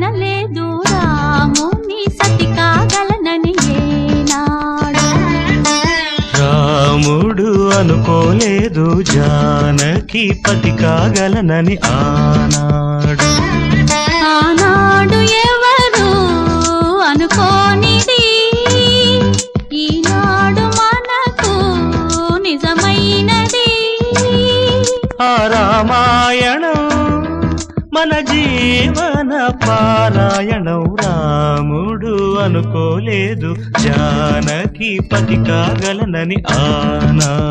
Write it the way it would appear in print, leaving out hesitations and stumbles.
అనుకోనేలేదు రాముని సతి కాగలనని ఏనాడు. రాముడు అనుకోలేదు జానకి పతి కాగలనని ఆనాడు. ఆనాడు ఎవరు అనుకోనిది ఈనాడు మనకు నిజమైనది. ఆ రామాయణం మన జీవన పారాయణం. రాముడు అనుకోలేదు జానకి పతి కాగలనని ఆనాడు.